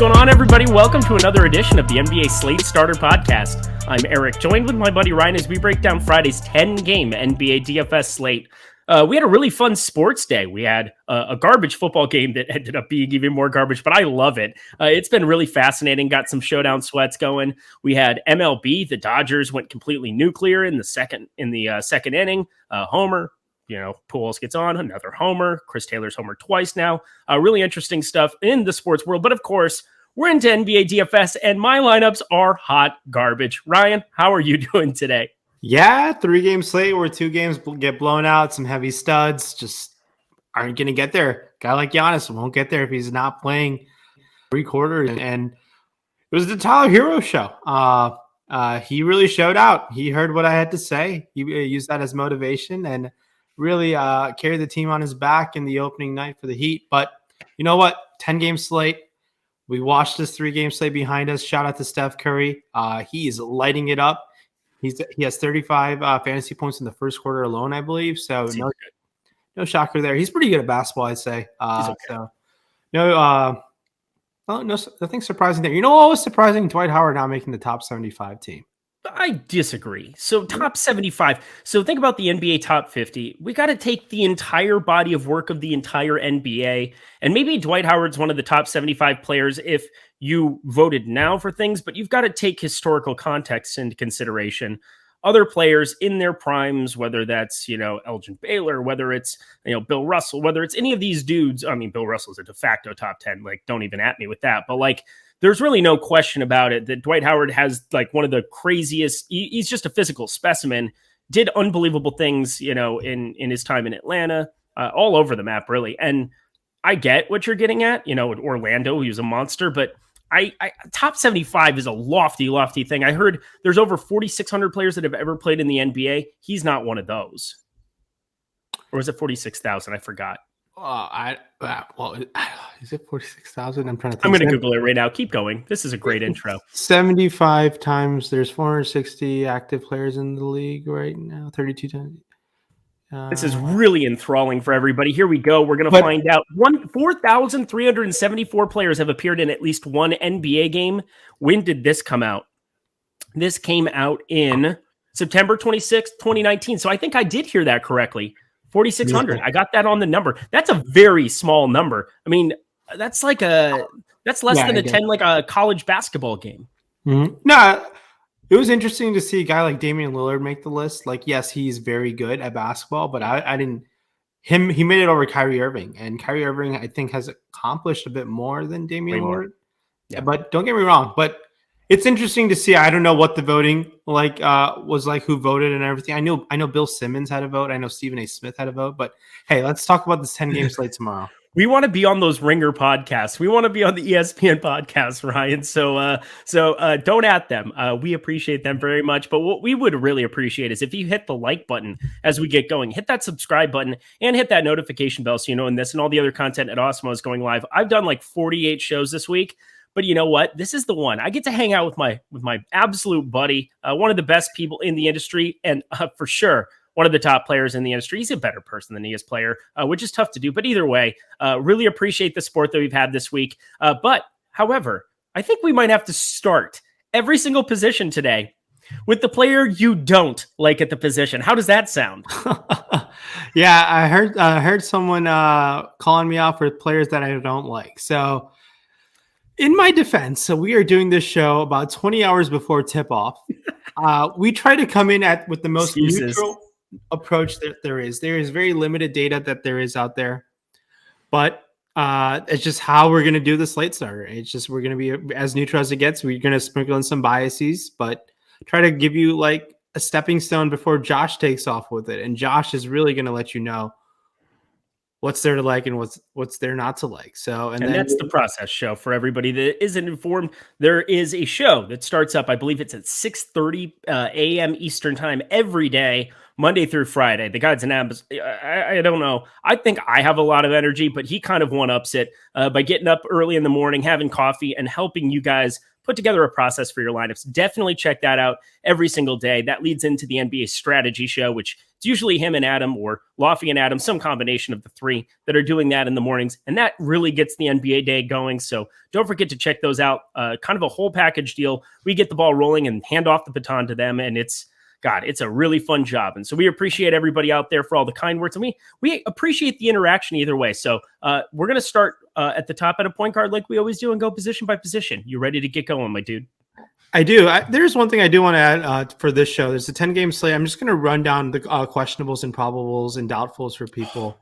going on, everybody? Welcome to another edition of the NBA Slate Starter podcast. I'm Eric, joined with my buddy Ryan as we break down Friday's 10-game NBA DFS slate. We had a really fun sports day. We had a garbage football game that ended up being even more garbage, but I love it. It's been really fascinating. Got some showdown sweats going. We had MLB. The Dodgers went completely nuclear in the second inning. Homer. Pujols gets on, another homer. Chris Taylor's homer twice now. Really interesting stuff in the sports world. But of course, we're into NBA DFS, and my lineups are hot garbage. Ryan, how are you doing today? Yeah, 3-game slate where 2 games get blown out. Some heavy studs just aren't going to get there. Guy like Giannis won't get there if he's not playing 3 quarters. And it was the Tyler Hero show. He really showed out. He heard what I had to say. He used that as motivation and really carried the team on his back in the opening night for the Heat. But you know what? 10-game slate. We watched this 3-game slate behind us. Shout out to Steph Curry. He is lighting it up. He has 35 fantasy points in the first quarter alone, I believe. So no shocker there. He's pretty good at basketball, I'd say. Okay. So nothing surprising there. You know what was surprising? Dwight Howard not making the top 75 team. I disagree. So top 75. So think about the NBA top 50. We got to take the entire body of work of the entire NBA. And maybe Dwight Howard's one of the top 75 players if you voted now for things, but you've got to take historical context into consideration. Other players in their primes, whether that's, Elgin Baylor, whether it's, Bill Russell, whether it's any of these dudes. I mean, Bill Russell's a de facto top 10. Like, don't even at me with that. But there's really no question about it that Dwight Howard has one of the craziest. He's just a physical specimen. Did unbelievable things, in his time in Atlanta, all over the map, really. And I get what you're getting at. In Orlando, he was a monster, but I top 75 is a lofty thing. I heard there's over 4,600 players that have ever played in the NBA. He's not one of those. Or was it 46,000? I forgot. Is it 46,000? I'm going to Google it right now. Keep going. This is a great intro. 75 times. There's 460 active players in the league right now. 32 times. This is really enthralling for everybody. Here we go. We're going to find out. 4,374 players have appeared in at least one NBA game. When did this come out? This came out in September 26th, 2019. So I think I did hear that correctly. 4,600. I got that on the number. That's a very small number. I mean, that's less than a 10, like a college basketball game. Mm-hmm. No, it was interesting to see a guy like Damian Lillard make the list. Yes, he's very good at basketball, but I didn't. He made it over Kyrie Irving, and Kyrie Irving I think has accomplished a bit more than Damian Lillard. Yeah, but don't get me wrong. But it's interesting to see. I don't know what the voting was like, who voted and everything. I know Bill Simmons had a vote. I know Stephen A. Smith had a vote. But hey, let's talk about this 10-game slate tomorrow. We want to be on those Ringer podcasts. We want to be on the ESPN podcasts, Ryan. So don't at them. We appreciate them very much. But what we would really appreciate is if you hit the like button as we get going, hit that subscribe button and hit that notification bell. So, and this and all the other content at Awesemo is going live. I've done 48 shows this week. But you know what? This is the one. I get to hang out with my absolute buddy, one of the best people in the industry, and for sure, one of the top players in the industry. He's a better person than he is player, which is tough to do. But either way, really appreciate the support that we've had this week. But however, I think we might have to start every single position today with the player you don't like at the position. How does that sound? Yeah, I heard someone calling me out for players that I don't like. So in my defense, so we are doing this show about 20 hours before tip-off. We try to come in with the most neutral approach that there is. There is very limited data that there is out there. But it's just how we're going to do the slate starter. It's just we're going to be as neutral as it gets. We're going to sprinkle in some biases, but try to give you a stepping stone before Josh takes off with it. And Josh is really going to let you know what's there to like and what's there not to like. So, and then that's the process show for everybody that isn't informed. There is a show that starts up, I believe it's at 6:30 a.m. Eastern time every day, Monday through Friday. The guy's an I don't know. I think I have a lot of energy, but he kind of one-ups it by getting up early in the morning, having coffee, and helping you guys put together a process for your lineups. Definitely check that out every single day. That leads into the NBA strategy show, which it's usually him and Adam, or Lofty and Adam, some combination of the three that are doing that in the mornings. And that really gets the NBA day going. So don't forget to check those out. Kind of a whole package deal. We get the ball rolling and hand off the baton to them. And it's a really fun job. And so we appreciate everybody out there for all the kind words. And we appreciate the interaction either way. So we're going to start at the top end of point guard like we always do and go position by position. You ready to get going, my dude? I do. There's one thing I do want to add for this show. There's a 10-game slate. I'm just going to run down the questionables and probables and doubtfuls for people.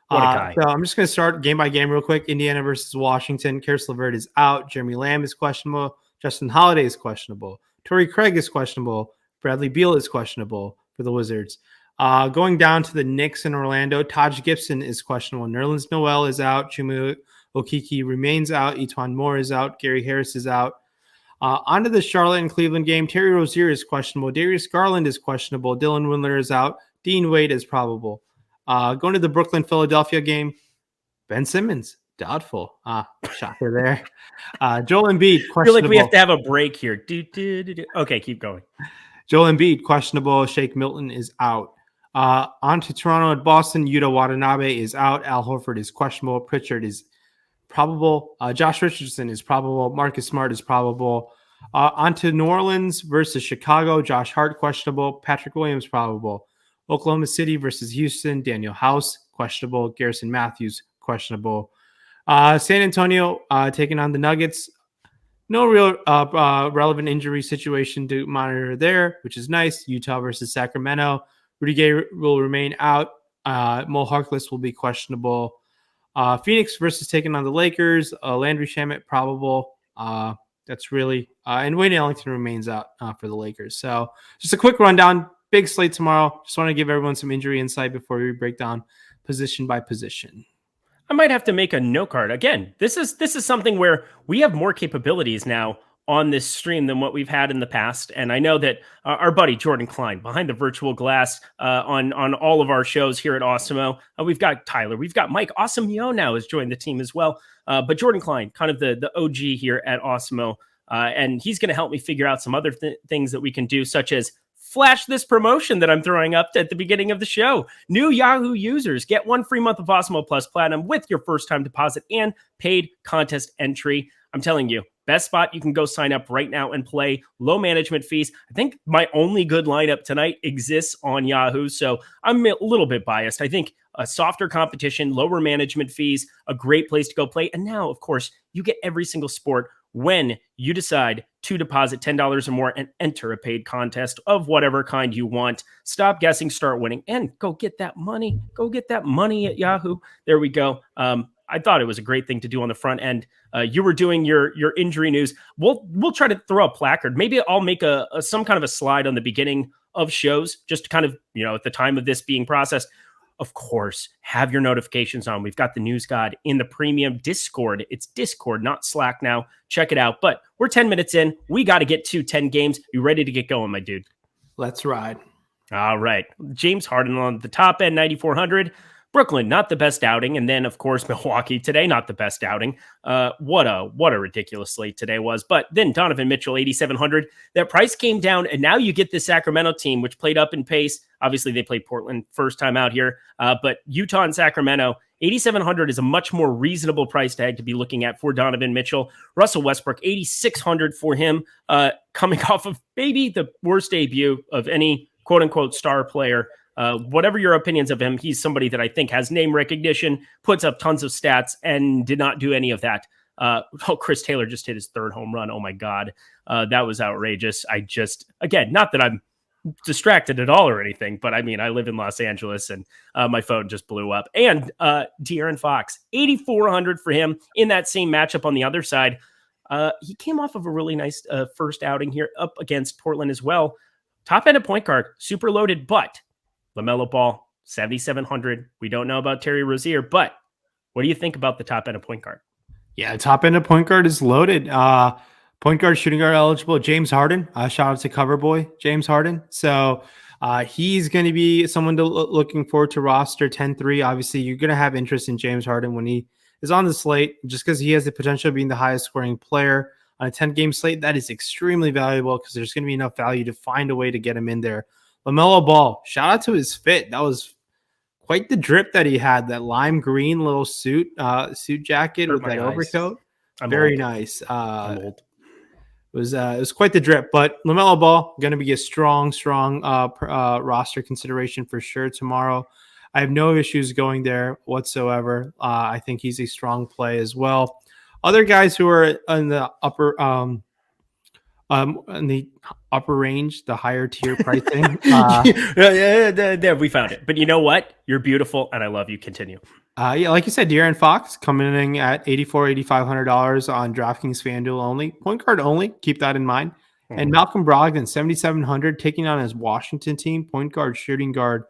What a guy. So I'm just going to start game by game real quick. Indiana versus Washington. Karis LeVert is out. Jeremy Lamb is questionable. Justin Holiday is questionable. Torrey Craig is questionable. Bradley Beal is questionable for the Wizards. Going down to the Knicks in Orlando, Taj Gibson is questionable. Nerlens Noel is out. Chuma Okeke remains out. Etuan Moore is out. Gary Harris is out. Onto the Charlotte and Cleveland game, Terry Rozier is questionable. Darius Garland is questionable. Dylan Windler is out. Dean Wade is probable. Going to the Brooklyn-Philadelphia game, Ben Simmons, doubtful. Shocker there. Joel Embiid, questionable. I feel like we have to have a break here. Okay, keep going. Joel Embiid, questionable. Shake Milton is out. On to Toronto and Boston, Yuta Watanabe is out. Al Horford is questionable. Pritchard is probable. Josh Richardson is probable. Marcus Smart is probable. On to New Orleans versus Chicago, Josh Hart, questionable. Patrick Williams, probable. Oklahoma City versus Houston, Daniel House, questionable. Garrison Matthews, questionable. San Antonio taking on the Nuggets. No real relevant injury situation to monitor there, which is nice. Utah versus Sacramento. Rudy Gay will remain out. Mo Harkless will be questionable. Phoenix versus taking on the Lakers. Landry Shamet, probable. That's really and Wayne Ellington remains out for the Lakers. So just a quick rundown. Big slate tomorrow. Just want to give everyone some injury insight before we break down position by position. I might have to make a note card. Again, this is something where we have more capabilities now on this stream than what we've had in the past. And I know that our buddy Jordan Klein behind the virtual glass on all of our shows here at Awesemo, we've got Tyler, we've got Mike. Awesemo now has joined the team as well. But Jordan Klein, kind of the OG here at Awesemo. And he's going to help me figure out some other things that we can do, such as flash this promotion that I'm throwing up at the beginning of the show. New Yahoo users get 1 free month of Awesemo Plus Platinum with your first time deposit and paid contest entry. I'm telling you, best spot you can go sign up right now and play. Low management fees. I think my only good lineup tonight exists on Yahoo, so I'm a little bit biased. I think a softer competition, lower management fees, a great place to go play. And now, of course, you get every single sport when you decide to deposit $10 or more and enter a paid contest of whatever kind you want. Stop guessing, start winning, and go get that money. Go get that money at Yahoo. There we go. I thought it was a great thing to do on the front end. You were doing your injury news. We'll try to throw a placard. Maybe I'll make some kind of a slide on the beginning of shows, just to kind of, at the time of this being processed. Of course, have your notifications on. We've got the News God in the premium Discord. It's Discord, not Slack now. Check it out. But we're 10 minutes in. We got to get to 10 games. You ready to get going, my dude? Let's ride. All right. James Harden on the top end, 9,400. Brooklyn, not the best outing. And then, of course, Milwaukee today, not the best outing. What a ridiculous slate today was. But then Donovan Mitchell, 8,700. That price came down, and now you get the Sacramento team, which played up in pace. Obviously, they played Portland first time out here. But Utah and Sacramento, 8,700 is a much more reasonable price tag to be looking at for Donovan Mitchell. Russell Westbrook, 8,600 for him, coming off of maybe the worst debut of any quote-unquote star player. Whatever your opinions of him, he's somebody that I think has name recognition, puts up tons of stats, and did not do any of that. Chris Taylor just hit his 3rd home run. Oh my God. That was outrageous. Again, not that I'm distracted at all or anything, but I mean, I live in Los Angeles and my phone just blew up. And Darren Fox, 8,400 for him in that same matchup on the other side. He came off of a really nice first outing here up against Portland as well. Top end of point guard, super loaded, but LaMelo Ball, 7,700. We don't know about Terry Rozier, but what do you think about the top end of point guard? Yeah, top end of point guard is loaded. Point guard, shooting guard eligible, James Harden. Shout out to cover boy, James Harden. So he's going to be someone looking forward to roster 10-3. Obviously, you're going to have interest in James Harden when he is on the slate, just because he has the potential of being the highest scoring player on a 10-game slate, that is extremely valuable because there's going to be enough value to find a way to get him in there. LaMelo Ball, shout out to his fit. That was quite the drip that he had. That lime green little suit jacket with that overcoat. Very nice. I'm old. It was quite the drip, but LaMelo Ball going to be a strong roster consideration for sure tomorrow. I have no issues going there whatsoever. I think he's a strong play as well. Other guys who are in the upper range, the higher tier pricing. Yeah, we found it. But you know what? You're beautiful, and I love you. Continue. Yeah, like you said, Darren Fox coming in at $8,500 on DraftKings FanDuel only. Point guard only. Keep that in mind. And Malcolm Brogdon, $7,700, taking on his Washington team. Point guard, shooting guard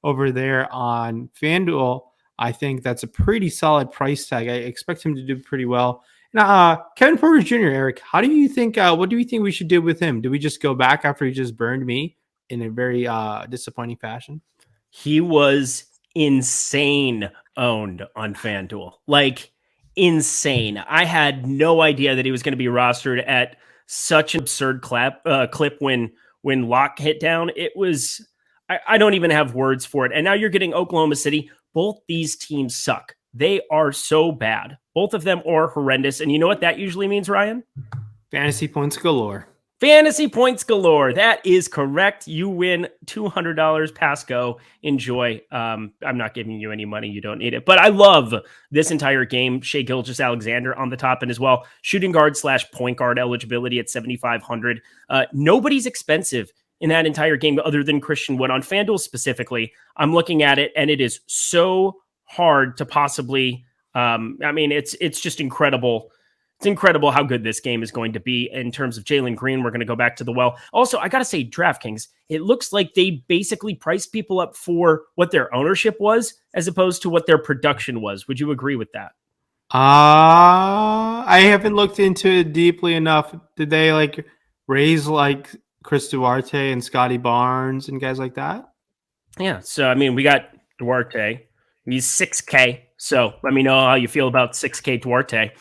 over there on FanDuel. I think that's a pretty solid price tag. I expect him to do pretty well. And Kevin Porter Jr., Eric, how do you think? What do you think we should do with him? Do we just go back after he just burned me in a very disappointing fashion? He was insane owned on FanDuel, like insane. I had no idea that he was going to be rostered at such an absurd clip when Locke hit down. It was, I don't even have words for it. And now you're getting Oklahoma City. Both these teams suck. They are so bad. Both of them are horrendous. And you know what that usually means, Ryan? Fantasy points galore. Fantasy points galore. That is correct. You win $200. Pass go. Enjoy. I'm not giving you any money. You don't need it. But I love this entire game. Shai Gilgeous-Alexander on the top end as well. Shooting guard / point guard eligibility at 7,500. Nobody's expensive in that entire game other than Christian Wood. On FanDuel specifically, I'm looking at it, and it is so hard to possibly it's just incredible. It's incredible how good this game is going to be in terms of Jalen Green. We're going to go back to the well. Also, I got to say, DraftKings, it looks like they basically priced people up for what their ownership was as opposed to what their production was. Would you agree with that? I haven't looked into it deeply enough. Did they raise Chris Duarte and Scotty Barnes and guys like that? Yeah. So, we got Duarte. He's 6K. So let me know how you feel about 6K Duarte.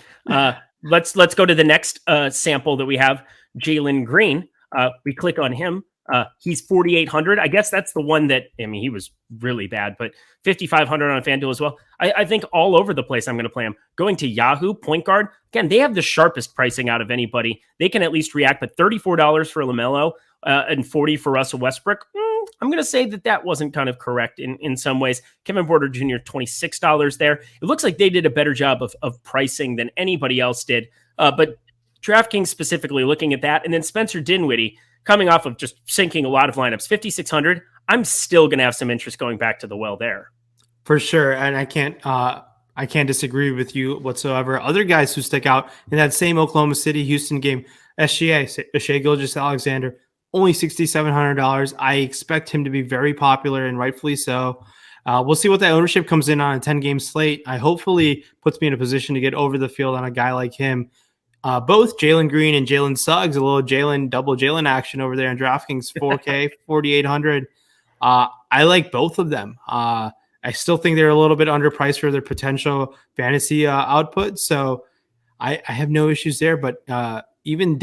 Let's go to the next sample that we have. Jalen Green. We click on him. He's 4,800. I guess that's the one that, he was really bad, but 5,500 on FanDuel as well. I think all over the place I'm going to play him. Going to Yahoo, point guard. Again, they have the sharpest pricing out of anybody. They can at least react, but $34 for LaMelo and $40 for Russell Westbrook. I'm going to say that wasn't kind of correct in some ways. Kevin Porter Jr., $26 there. It looks like they did a better job of pricing than anybody else did. But DraftKings specifically looking at that. And then Spencer Dinwiddie coming off of just sinking a lot of lineups, 5,600. I'm still going to have some interest going back to the well there. For sure. And I can't disagree with you whatsoever. Other guys who stick out in that same Oklahoma City Houston game, Shai Gilgeous-Alexander, only $6,700. I expect him to be very popular and rightfully so. We'll see what that ownership comes in on a 10-game slate. I hopefully puts me in a position to get over the field on a guy like him. Both Jalen Green and Jalen Suggs, a little double Jalen action over there in DraftKings, 4K, 4,800. I like both of them. I still think they're a little bit underpriced for their potential fantasy output. So I have no issues there, but even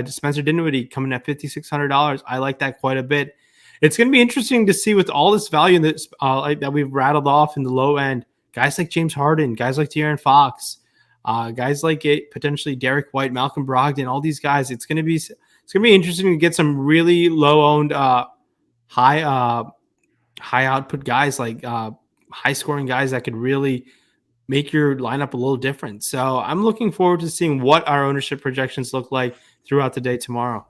Spencer Dinwiddie coming at $5,600. I like that quite a bit. It's going to be interesting to see with all this value that we've rattled off in the low end, guys like James Harden, guys like Darren Fox, guys like potentially Derek White, Malcolm Brogdon, all these guys. It's going to be interesting to get some really low owned, high output guys, high scoring guys that could really make your lineup a little different. So I'm looking forward to seeing what our ownership projections look like throughout the day tomorrow.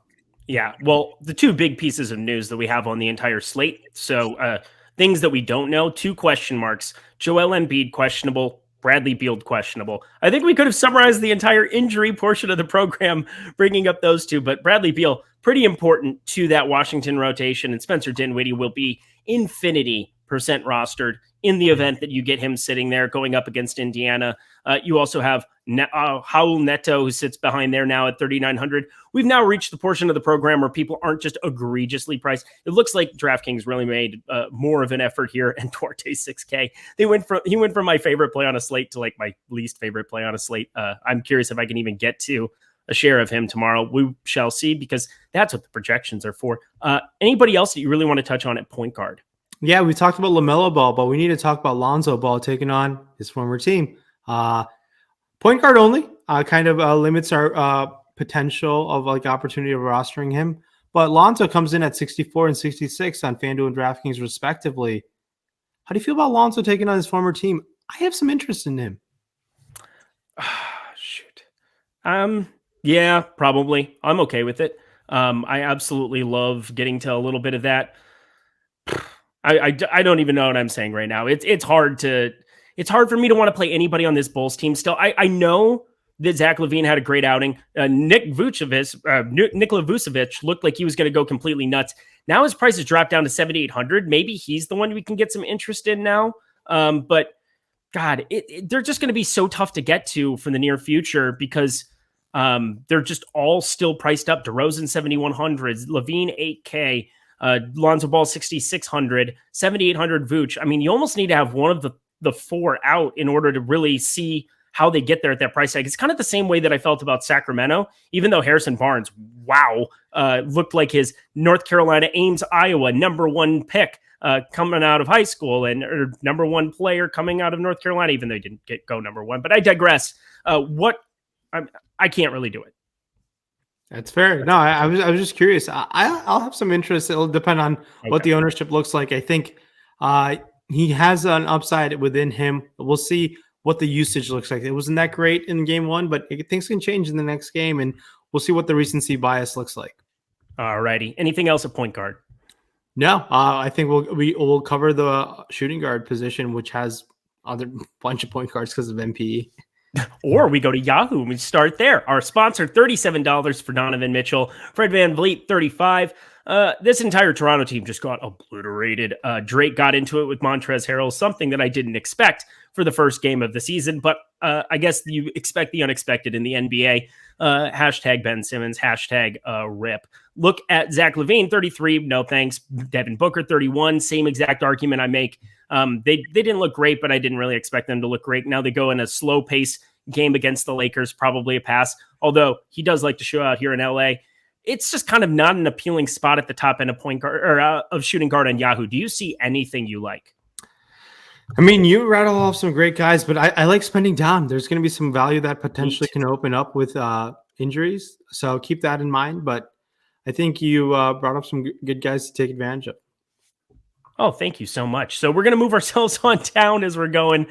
Yeah, well, the two big pieces of news that we have on the entire slate. So things that we don't know, 2 question marks. Joel Embiid questionable, Bradley Beal questionable. I think we could have summarized the entire injury portion of the program bringing up those two, but Bradley Beal, pretty important to that Washington rotation, and Spencer Dinwiddie will be infinity% rostered in the event that you get him sitting there going up against Indiana. You also have Raul Neto, who sits behind there now at 3,900. We've now reached the portion of the program where people aren't just egregiously priced. It looks like DraftKings really made more of an effort here, and Duarte 6K. He went from my favorite play on a slate to my least favorite play on a slate. I'm curious if I can even get to a share of him tomorrow. We shall see, because that's what the projections are for. Anybody else that you really want to touch on at point guard? Yeah, we talked about LaMelo Ball, but we need to talk about Lonzo Ball taking on his former team. Point guard only kind of limits our potential of like opportunity of rostering him. But Lonzo comes in at 64 and 66 on FanDuel and DraftKings respectively. How do you feel about Lonzo taking on his former team? I have some interest in him. Shoot. Yeah, probably. I'm okay with it. I absolutely love getting to a little bit of that. I don't even know what I'm saying right now. It's hard for me to want to play anybody on this Bulls team still. I know that Zach LaVine had a great outing. Nikola Vucevic looked like he was going to go completely nuts. Now his price has dropped down to 7,800. Maybe he's the one we can get some interest in now. But God, they're just going to be so tough to get to for the near future, because they're just all still priced up. DeRozan 7,100, LaVine 8K, Lonzo Ball 6,600, 7,800 Vooch. I mean, you almost need to have one of the four out in order to really see how they get there at that price tag. It's kind of the same way that I felt about Sacramento, even though Harrison Barnes, looked like his North Carolina, Ames, Iowa #1 pick coming out of high school, and or #1 player coming out of North Carolina, even though he didn't go #1. But I digress. I can't really do it. That's fair. No, I was just curious. I'll have some interest. It'll depend on what the ownership looks like. I think he has an upside within him. We'll see what the usage looks like. It wasn't that great in game one, but things can change in the next game, and we'll see what the recency bias looks like. All righty. Anything else at point guard? No, I think we'll cover the shooting guard position, which has other bunch of point guards because of MPE. Or we go to Yahoo and we start there. Our sponsor, $37 for Donovan Mitchell. Fred VanVleet, $35. This entire Toronto team just got obliterated. Drake got into it with Montrezl Harrell, something that I didn't expect for the first game of the season, but I guess you expect the unexpected in the NBA. Hashtag Ben Simmons, hashtag RIP. Look at Zach LaVine, 33. No thanks. Devin Booker, 31. Same exact argument I make. They didn't look great, but I didn't really expect them to look great. Now they go in a slow pace game against the Lakers, probably a pass. Although he does like to show out here in LA. It's just kind of not an appealing spot at the top end of point guard or of shooting guard on Yahoo. Do you see anything you like? I mean, you rattle off some great guys, but I like spending down. There's going to be some value that potentially can open up with injuries. So keep that in mind. But I think you brought up some good guys to take advantage of. Oh, thank you so much. So we're going to move ourselves on down as we're going.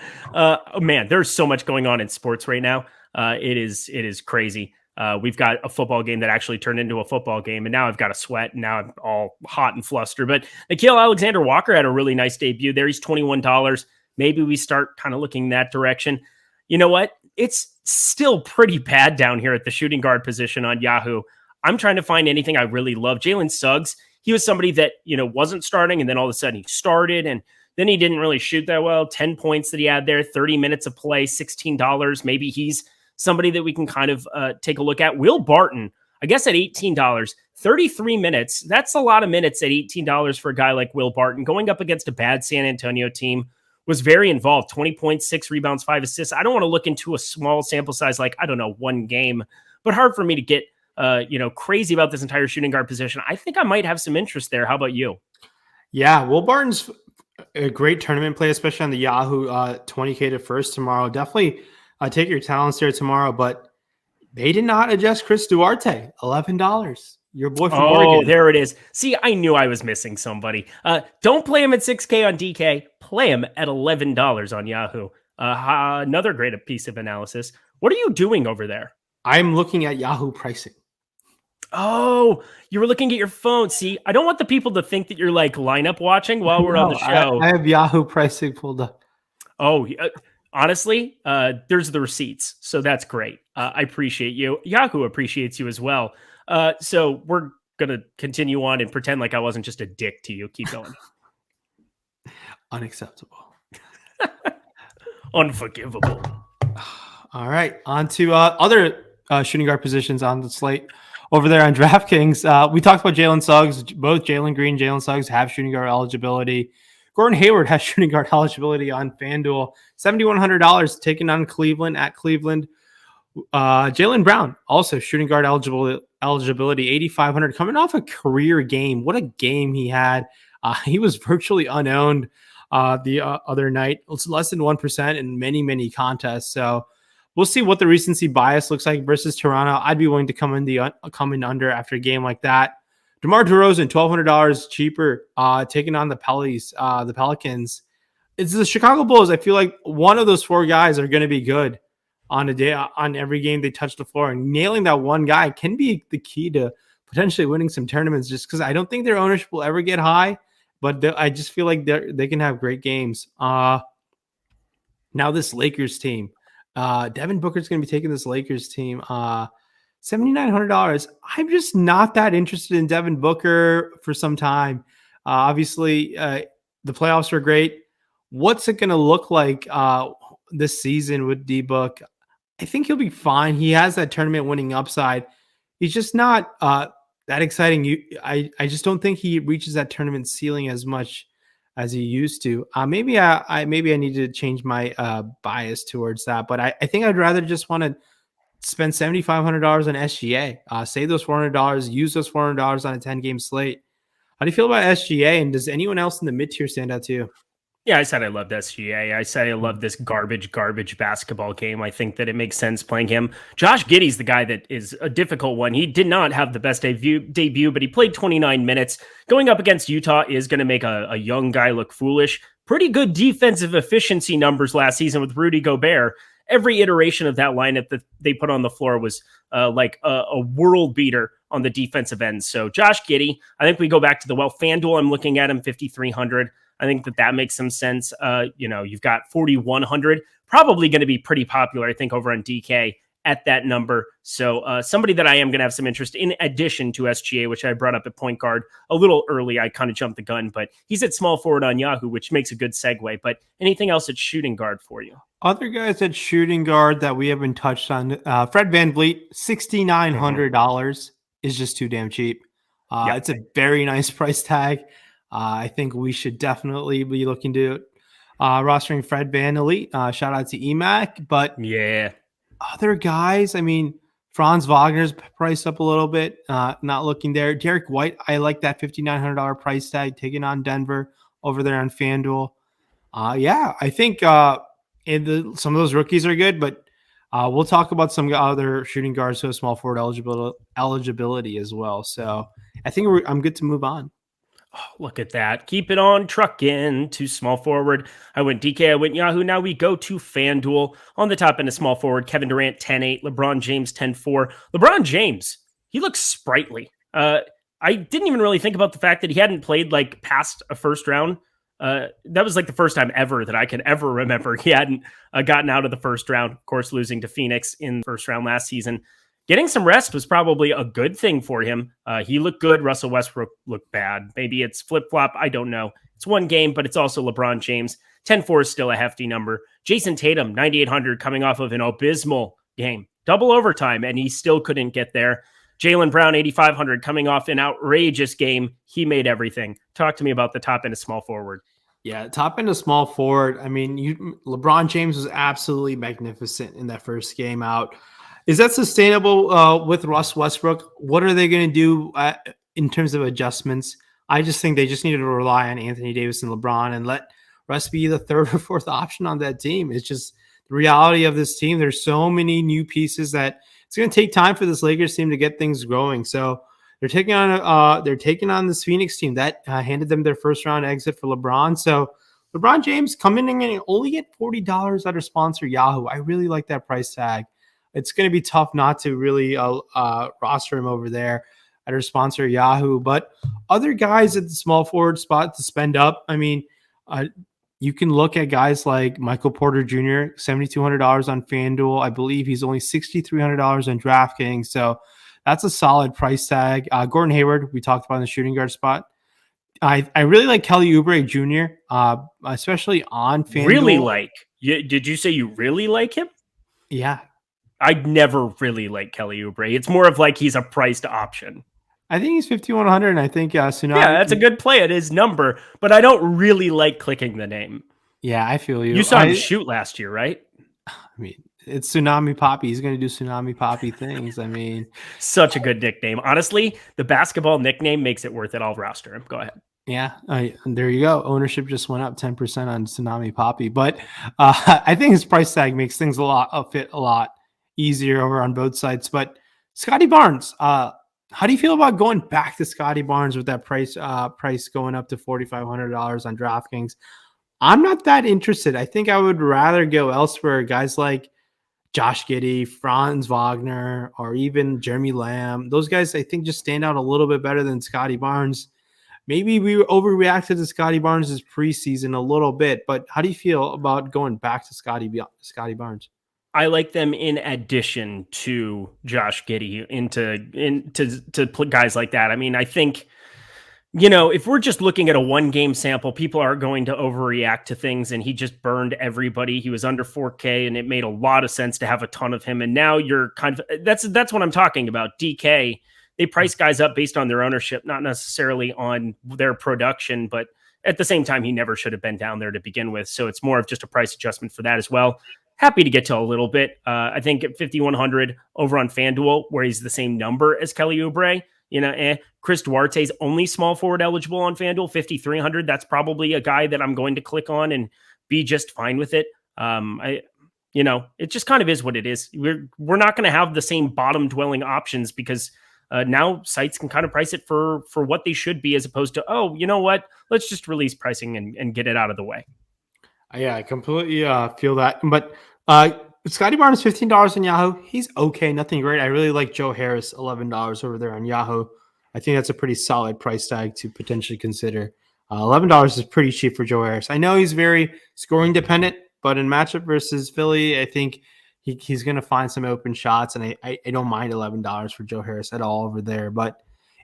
Man, there's so much going on in sports right now. It is crazy. We've got a football game that actually turned into a football game, and now I've got a sweat, and now I'm all hot and flustered. But Nickeil Alexander-Walker had a really nice debut there. He's $21. Maybe we start kind of looking that direction. You know what? It's still pretty bad down here at the shooting guard position on Yahoo. I'm trying to find anything I really love. Jalen Suggs, he was somebody that, wasn't starting, and then all of a sudden he started, and then he didn't really shoot that well. 10 points that he had there, 30 minutes of play, $16. Maybe he's somebody that we can kind of take a look at. Will Barton, I guess at $18, 33 minutes. That's a lot of minutes at $18 for a guy like Will Barton. Going up against a bad San Antonio team, was very involved. 20 points, 6 rebounds, 5 assists. I don't want to look into a small sample size, like, I don't know, one game, but hard for me to get crazy about this entire shooting guard position. I think I might have some interest there. How about you? Yeah, Will Barton's a great tournament play, especially on the Yahoo 20K to first tomorrow. Definitely take your talents there tomorrow, but they did not adjust Chris Duarte, $11. Your boy from Oregon. Oh, there it is. See, I knew I was missing somebody. Don't play him at 6K on DK. Play him at $11 on Yahoo. Another great piece of analysis. What are you doing over there? I'm looking at Yahoo pricing. Oh, you were looking at your phone. See, I don't want the people to think that you're like lineup watching while we're on the show. I have Yahoo pricing pulled up. Oh, honestly, there's the receipts. So that's great. I appreciate you. Yahoo appreciates you as well. So we're going to continue on and pretend like I wasn't just a dick to you. Keep going. Unacceptable. Unforgivable. All right. On to other shooting guard positions on the slate. Over there on DraftKings, we talked about Jalen Suggs. Both Jalen Green, Jalen Suggs have shooting guard eligibility. Gordon Hayward has shooting guard eligibility on FanDuel. $7,100 taking on Cleveland at Cleveland. Jalen Brown, also shooting guard eligibility, 8,500, coming off a career game. What a game he had. He was virtually unowned the other night. It's less than 1% in many, many contests. So we'll see what the recency bias looks like versus Toronto. I'd be willing to come in under after a game like that. DeMar DeRozan, $1,200 cheaper, taking on the Pelicans. It's the Chicago Bulls. I feel like one of those four guys are going to be good on every game they touch the floor, and nailing that one guy can be the key to potentially winning some tournaments, just because I don't think their ownership will ever get high, but I just feel like they can have great games. Now this Lakers team, Devin Booker's going to be taking this Lakers team, $7,900. I'm just not that interested in Devin Booker for some time. Obviously, the playoffs are great. What's it going to look like this season with D-Book? I think he'll be fine. He has that tournament winning upside. He's just not that exciting. I just don't think he reaches that tournament ceiling as much as he used to. Maybe I need to change my bias towards that. But I think I'd rather just want to spend $7,500 on SGA. Save those $400. Use those $400 on a 10-game slate. How do you feel about SGA? And does anyone else in the mid-tier stand out to you? Yeah, I said I loved SGA. I said I love this garbage basketball game. I think that it makes sense playing him. Josh Giddey's the guy that is a difficult one. He did not have the best debut, but he played 29 minutes. Going up against Utah is going to make a young guy look foolish. Pretty good defensive efficiency numbers last season with Rudy Gobert. Every iteration of that lineup that they put on the floor was like a world beater on the defensive end. So Josh Giddey, I think we go back to FanDuel. I'm looking at him 5,300. I think that makes some sense. You've got 4,100, probably going to be pretty popular, I think, over on DK at that number. So somebody that I am going to have some interest in addition to SGA, which I brought up at point guard a little early. I kind of jumped the gun, but he's at small forward on Yahoo, which makes a good segue. But anything else at shooting guard for you? Other guys at shooting guard that we haven't touched on, Fred VanVleet, $6,900 is just too damn cheap. Yep. It's a very nice price tag. I think we should definitely be looking to rostering Fred VanVleet. Shout out to EMAC. But yeah, other guys, I mean, Franz Wagner's priced up a little bit. Not looking there. Derek White, I like that $5,900 price tag, taking on Denver over there on FanDuel. I think some of those rookies are good, but we'll talk about some other shooting guards who have small forward eligibility as well. So I think I'm good to move on. Oh, look at that. Keep it on trucking to small forward. I went DK, I went Yahoo. Now we go to FanDuel. On the top end of small forward, Kevin Durant 10-8, LeBron James 10-4. LeBron James, he looks sprightly. I didn't even really think about the fact that he hadn't played like past a first round. That was like the first time ever that I could ever remember he hadn't gotten out of the first round. Of course, losing to Phoenix in the first round last season. Getting some rest was probably a good thing for him. He looked good. Russell Westbrook looked bad. Maybe it's flip-flop. I don't know. It's one game, but it's also LeBron James. 10-4 is still a hefty number. Jason Tatum, 9,800, coming off of an abysmal game. Double overtime, and he still couldn't get there. Jalen Brown, 8,500, coming off an outrageous game. He made everything. Talk to me about the top end of small forward. Yeah, top end of small forward. I mean, LeBron James was absolutely magnificent in that first game out. Is that sustainable with Russ Westbrook? What are they going to do in terms of adjustments? I just think they just needed to rely on Anthony Davis and LeBron and let Russ be the third or fourth option on that team. It's just the reality of this team. There's so many new pieces that it's going to take time for this Lakers team to get things going. So they're taking on this Phoenix team that handed them their first round exit for LeBron. So LeBron James coming in and only get $40 at our sponsor Yahoo. I really like that price tag. It's going to be tough not to really roster him over there at our sponsor Yahoo. But other guys at the small forward spot to spend up, I mean, you can look at guys like Michael Porter Jr., $7,200 on FanDuel. I believe he's only $6,300 on DraftKings. So that's a solid price tag. Gordon Hayward, we talked about in the shooting guard spot. I really like Kelly Oubre Jr., especially on FanDuel. Really like? Did you say you really like him? Yeah. I'd never really like Kelly Oubre. It's more of like he's a priced option. I think he's 5,100, and I think Tsunami. Yeah, that's a good play at his number, but I don't really like clicking the name. Yeah, I feel you. You saw him shoot last year, right? I mean, It's Tsunami Poppy. He's going to do Tsunami Poppy things. I mean, Such a good nickname. Honestly, the basketball nickname makes it worth it. I'll roster him. Go ahead. yeah, there you go. Ownership just went up 10% on Tsunami Poppy, but I think his price tag makes things a lot easier over on both sides. But Scottie Barnes, how do you feel about going back to Scottie Barnes with that price going up to $4,500 on DraftKings? I'm not that interested. I think I would rather go elsewhere. Guys like Josh Giddey, Franz Wagner, or even Jeremy Lamb. Those guys, I think, just stand out a little bit better than Scottie Barnes. Maybe we overreacted to Scottie Barnes' preseason a little bit, but how do you feel about going back to Scottie Barnes? I like them in addition to Josh Giddey into guys like that. I mean, I think, if we're just looking at a 1-game sample, people are going to overreact to things, and he just burned everybody. He was under 4K, and it made a lot of sense to have a ton of him. And now you're kind of that's what I'm talking about. DK, they price guys up based on their ownership, not necessarily on their production, but at the same time, he never should have been down there to begin with. So it's more of just a price adjustment for that as well. Happy to get to a little bit. I think at 5,100 over on FanDuel, where he's the same number as Kelly Oubre, Chris Duarte's only small forward eligible on FanDuel, 5,300. That's probably a guy that I'm going to click on and be just fine with it. It just kind of is what it is. We're not going to have the same bottom dwelling options because now sites can kind of price it for what they should be, as opposed to, oh, you know what? Let's just release pricing and get it out of the way. Yeah, I completely feel that. But Scottie Barnes, $15 on Yahoo. He's okay, nothing great. I really like Joe Harris, $11 over there on Yahoo. I think that's a pretty solid price tag to potentially consider. $11 is pretty cheap for Joe Harris. I know he's very scoring dependent, but in matchup versus Philly, I think he's going to find some open shots, and I don't mind $11 for Joe Harris at all over there. But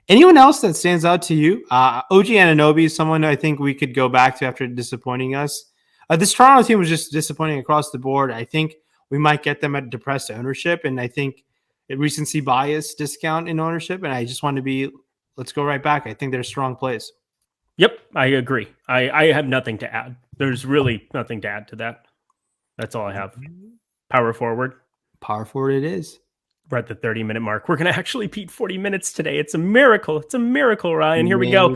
anyone else that stands out to you? OG Anunoby is someone I think we could go back to after disappointing us. This Toronto team was just disappointing across the board. I think we might get them at depressed ownership, and I think a recency bias discount in ownership. And I just want to let's go right back. I think they're strong plays. Yep, I agree. I have nothing to add. There's really nothing to add to that. That's all I have. Power forward. Power forward it is. We're at the 30-minute mark. We're going to actually beat 40 minutes today. It's a miracle. It's a miracle, Ryan. Here we go.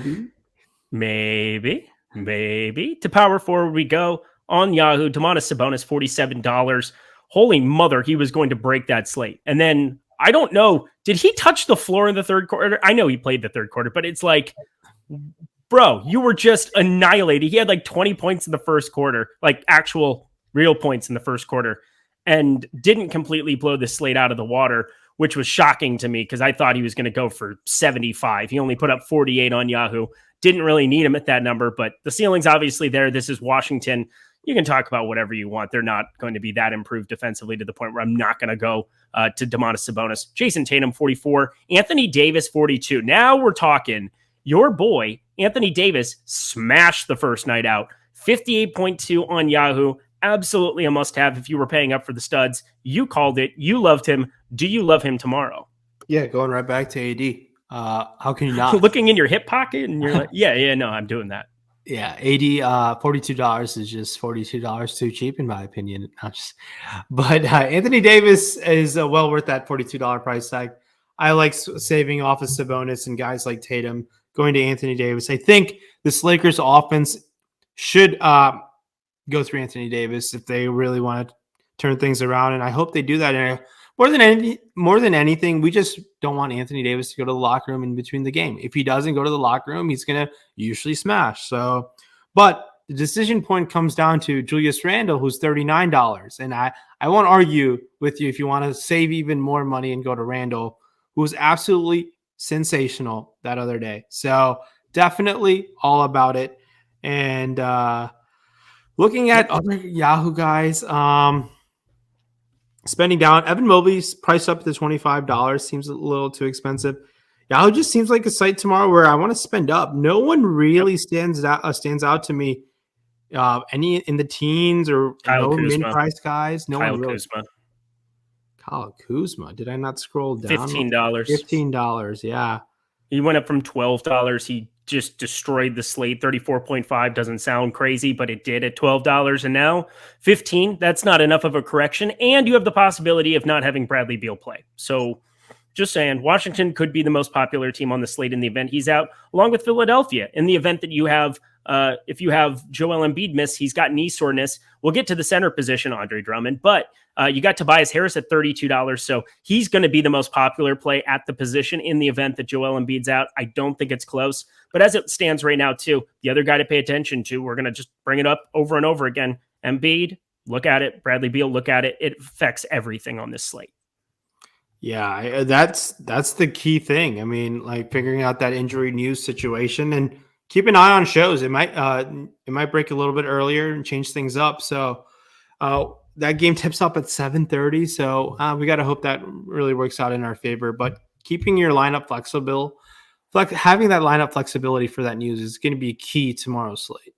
Maybe. To power forward we go. On Yahoo, Domantas Sabonis, $47. Holy mother, he was going to break that slate. And then, I don't know, did he touch the floor in the third quarter? I know he played the third quarter, but it's like, bro, you were just annihilated. He had like 20 points in the first quarter, like actual real points in the first quarter, and didn't completely blow the slate out of the water, which was shocking to me because I thought he was going to go for 75. He only put up 48 on Yahoo. Didn't really need him at that number, but the ceiling's obviously there. This is Washington. You can talk about whatever you want. They're not going to be that improved defensively to the point where I'm not going to go to Domantas Sabonis. Jason Tatum, 44. Anthony Davis, 42. Now we're talking. Your boy, Anthony Davis, smashed the first night out. 58.2 on Yahoo. Absolutely a must-have if you were paying up for the studs. You called it. You loved him. Do you love him tomorrow? Yeah, going right back to AD. How can you not? Looking in your hip pocket and you're like, yeah, no, I'm doing that. Yeah, AD, $42 is just $42 too cheap in my opinion. But Anthony Davis is well worth that $42 price tag. I like saving off of Sabonis and guys like Tatum going to Anthony Davis. I think this Lakers offense should go through Anthony Davis if they really want to turn things around, and I hope they do that. More than anything, we just don't want Anthony Davis to go to the locker room in between the game. If he doesn't go to the locker room, he's going to usually smash. So, but the decision point comes down to Julius Randle, who's $39. And I won't argue with you if you want to save even more money and go to Randle, who was absolutely sensational that other day. So definitely all about it. And looking at other Yahoo guys, spending down. Evan Mobley's priced up to $25. Seems a little too expensive. Yahoo just seems like a site tomorrow where I want to spend up. No one really stands out to me. Any in the teens or no min-price guys. No one really. Kyle Kuzma. Did I not scroll down? $15. $15. Yeah. He went up from $12. He just destroyed the slate. 34.5 doesn't sound crazy, but it did at $12. And now 15, that's not enough of a correction. And you have the possibility of not having Bradley Beal play. So just saying, Washington could be the most popular team on the slate in the event he's out, along with Philadelphia. In the event that you have, if you have Joel Embiid miss, he's got knee soreness. We'll get to the center position, Andre Drummond, but you got Tobias Harris at $32. So he's going to be the most popular play at the position in the event that Joel Embiid's out. I don't think it's close, but as it stands right now too, the other guy to pay attention to, we're going to just bring it up over and over again. Embiid, look at it. Bradley Beal, look at it. It affects everything on this slate. Yeah, that's the key thing. I mean, like figuring out that injury news situation and keep an eye on shows. It might break a little bit earlier and change things up. So that game tips up at 7:30. So we got to hope that really works out in our favor. But keeping your lineup flexible, having that lineup flexibility for that news is going to be key tomorrow's slate.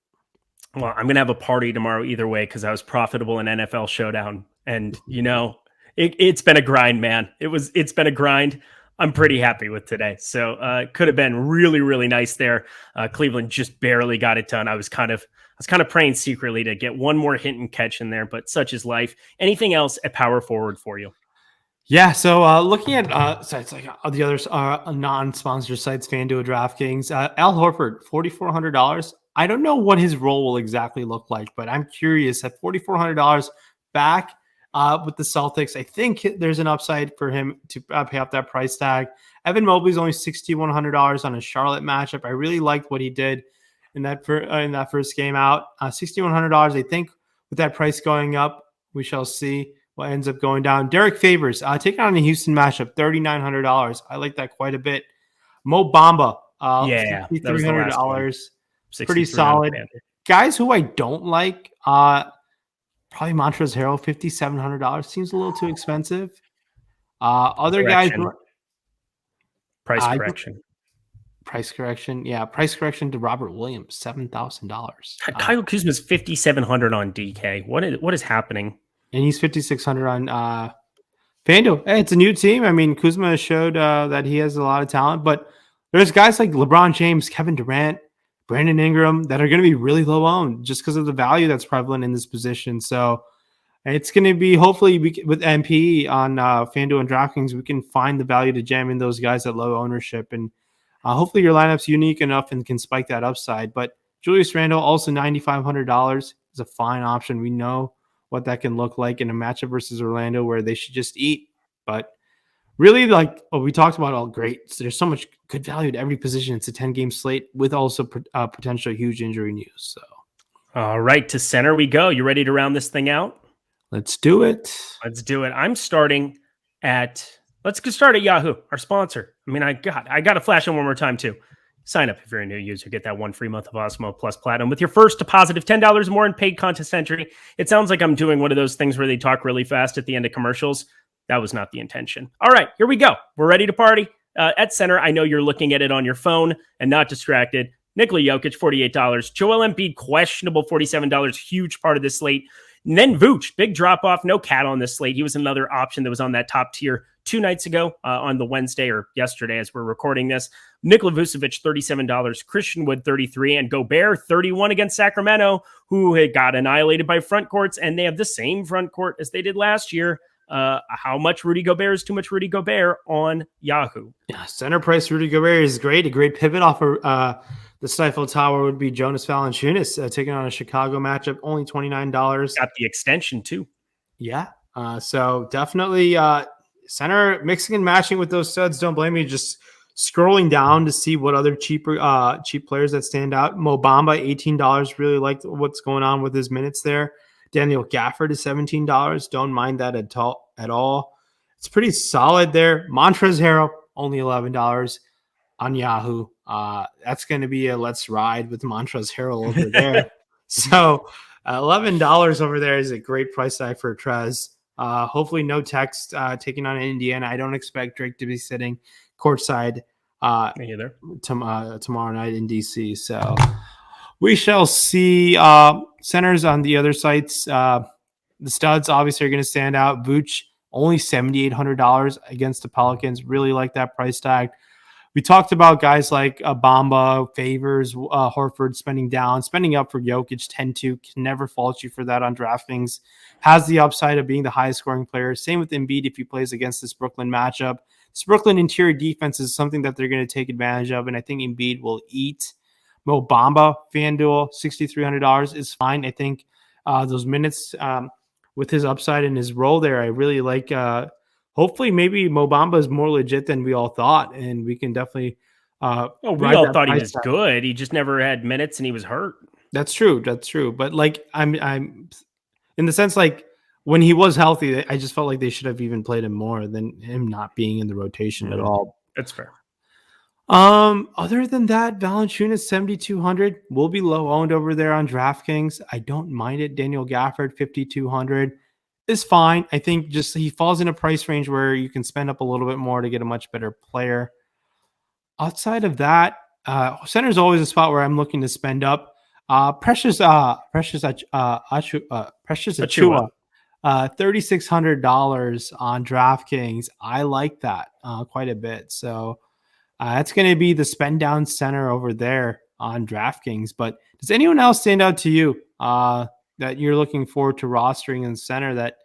Well, I'm going to have a party tomorrow either way because I was profitable in NFL Showdown, and it's been a grind, man. It's been a grind. I'm pretty happy with today. So it could have been really, really nice there. Cleveland just barely got it done. I was kind of praying secretly to get one more hit and catch in there, but such is life. Anything else at power forward for you? Yeah. So looking at sites like the other non-sponsored sites, FanDuel, DraftKings, Al Horford, $4,400. I don't know what his role will exactly look like, but I'm curious at $4,400 back with the Celtics. I think there's an upside for him to pay off that price tag. Evan Mobley's only $6,100 on a Charlotte matchup. I really liked what he did in that first game out. $6,100. I think with that price going up, we shall see what ends up going down. Derek Favors taking on the Houston matchup, $3,900. I like that quite a bit. Mo Bamba, $6,300. Pretty solid. Guys who I don't like, probably Montrezl Harrell, $5,700. Seems a little too expensive. Other correction. guys. Price correction. Yeah, price correction to Robert Williams, $7,000. Kyle Kuzma's $5,700 on DK. What is happening? And he's $5,600 on FanDuel. Hey, it's a new team. I mean, Kuzma has showed that he has a lot of talent, but there's guys like LeBron James, Kevin Durant, Brandon Ingram that are going to be really low owned just because of the value that's prevalent in this position. So it's going to be hopefully with MP on FanDuel and DraftKings, we can find the value to jam in those guys at low ownership. And hopefully your lineup's unique enough and can spike that upside. But Julius Randle, also $9,500 is a fine option. We know what that can look like in a matchup versus Orlando where they should just eat. But really, like what we talked about, all great. So there's so much good value to every position. It's a 10-game slate with also potential huge injury news. So, all right, to center we go. You ready to round this thing out? Let's do it. I'm starting at. Let's get started at Yahoo, our sponsor. I mean, I got to flash on one more time too. Sign up if you're a new user. Get that 1 free month of Awesemo Plus Platinum with your first deposit of $10 more in paid contest entry. It sounds like I'm doing one of those things where they talk really fast at the end of commercials. That was not the intention. All right, here we go. We're ready to party. At center, I know you're looking at it on your phone and not distracted. Nikola Jokic, $48. Joel Embiid, questionable, $47. Huge part of this slate. And then Vooch, big drop-off. No cat on this slate. He was another option that was on that top tier 2 nights ago on the Wednesday or yesterday as we're recording this. Nikola Vucevic, $37. Christian Wood, $33. And Gobert, $31 against Sacramento, who had got annihilated by front courts. And they have the same front court as they did last year. How much Rudy Gobert is too much Rudy Gobert on Yahoo. Yeah, center price Rudy Gobert is great. A great pivot off of the Stifle Tower would be Jonas Valanciunas taking on a Chicago matchup, only $29. Got the extension too. Yeah, so definitely center mixing and matching with those studs. Don't blame me. Just scrolling down to see what other cheap players that stand out. Mo Bamba, $18. Really like what's going on with his minutes there. Daniel Gafford is $17. Don't mind that at all. It's pretty solid there. Montrezl Harrell, only $11 on Yahoo. That's going to be a let's ride with Montrezl Harrell over there. So $11 over there is a great price tag for Trez. Hopefully no text taking on Indiana. I don't expect Drake to be sitting courtside either tomorrow night in DC. So we shall see. Centers on the other sites. The studs obviously are going to stand out. Vooch, only $7,800 against the Pelicans. Really like that price tag. We talked about guys like Bamba, Favors, Horford spending down, spending up for Jokic 10-2, can never fault you for that on DraftKings. Has the upside of being the highest scoring player. Same with Embiid if he plays against this Brooklyn matchup. This Brooklyn interior defense is something that they're going to take advantage of, and I think Embiid will eat. Mo Bamba, FanDuel, $6,300 is fine. I think those minutes with his upside and his role there, I really like. Hopefully, maybe Mo Bamba is more legit than we all thought, and we can definitely. We all thought he was good. He just never had minutes, and he was hurt. That's true. But like, I'm in the sense like when he was healthy, I just felt like they should have even played him more than him not being in the rotation at all. That's fair. Other than that, Valanciunas 7,200 will be low owned over there on DraftKings. I don't mind it. Daniel Gafford 5,200 is fine. I think just he falls in a price range where you can spend up a little bit more to get a much better player. Outside of that, center is always a spot where I'm looking to spend up. Precious Achua, $3,600 on DraftKings. I like that quite a bit. So that's going to be the spend down center over there on DraftKings. But does anyone else stand out to you that you're looking forward to rostering in center that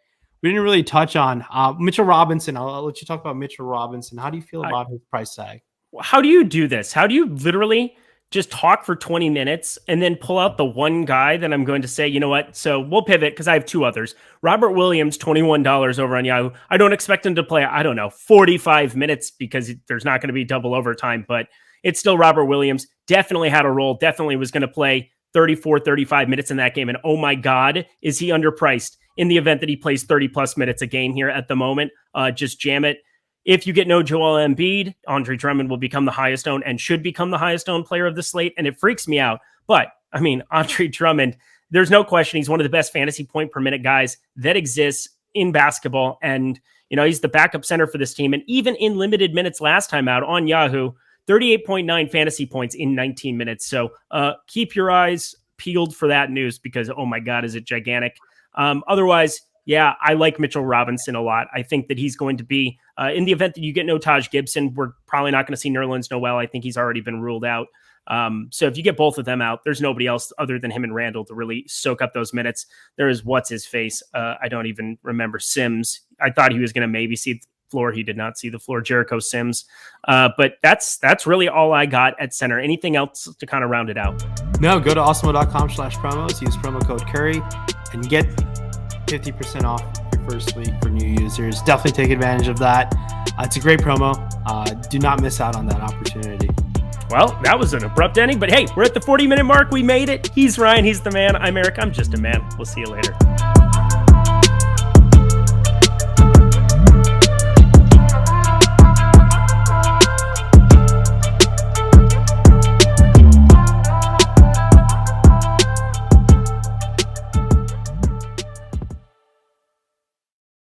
we didn't really touch on? Mitchell Robinson. I'll let you talk about Mitchell Robinson. How do you feel about his price tag? How do you do this? How do you literally just talk for 20 minutes and then pull out the one guy that I'm going to say, you know what? So we'll pivot because I have two others. Robert Williams, $21 over on Yahoo. I don't expect him to play, 45 minutes because there's not going to be double overtime, but it's still Robert Williams. Definitely had a role. Definitely was going to play 34, 35 minutes in that game. And oh my God, is he underpriced in the event that he plays 30 plus minutes a game here at the moment? Just jam it. If you get no Joel Embiid, Andre Drummond will become the highest owned and should become the highest owned player of the slate. And it freaks me out. But I mean, Andre Drummond, there's no question. He's one of the best fantasy point per minute guys that exists in basketball. And, he's the backup center for this team. And even in limited minutes last time out on Yahoo, 38.9 fantasy points in 19 minutes. So keep your eyes peeled for that news because, oh my God, is it gigantic? Otherwise, yeah, I like Mitchell Robinson a lot. I think that he's going to be, in the event that you get no Taj Gibson, we're probably not going to see Nerlens Noel. I think he's already been ruled out. So if you get both of them out, there's nobody else other than him and Randall to really soak up those minutes. There is what's-his-face. I don't even remember Sims. I thought he was going to maybe see the floor. He did not see the floor. Jericho Sims. But that's really all I got at center. Anything else to kind of round it out? No, go to awesemo.com/promos. Use promo code Curry and get 50% off your first week for new users. Definitely take advantage of that. It's a great promo. Do not miss out on that opportunity. Well, that was an abrupt ending, but hey, we're at the 40-minute mark. We made it. He's Ryan. He's the man. I'm Eric. I'm just a man. We'll see you later.